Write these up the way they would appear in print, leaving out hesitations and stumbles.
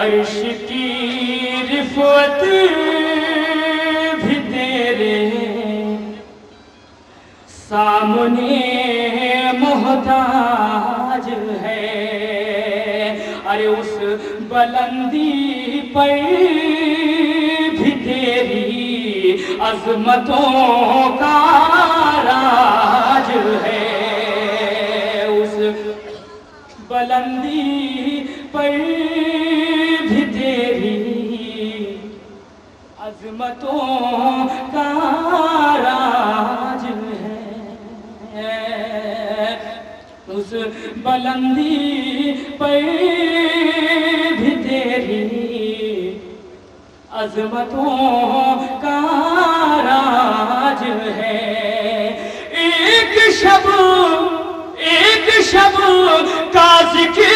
عرش کی رفعت بھی تیرے سامنے محتاج ہے، ارے اس بلندی پر بھی تیری عظمتوں کا راج ہے، اس بلندی پر بھی تیری عظمتوں کا راج ہے، اس بلندی پر بھی تیری عظمتوں کا راج ہے۔ ایک شب کا ذکر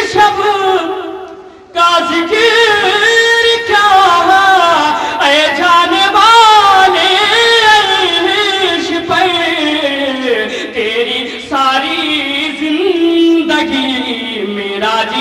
شب کا ذکر کیا اے جانے والے عرش پر، تیری ساری زندگی معراج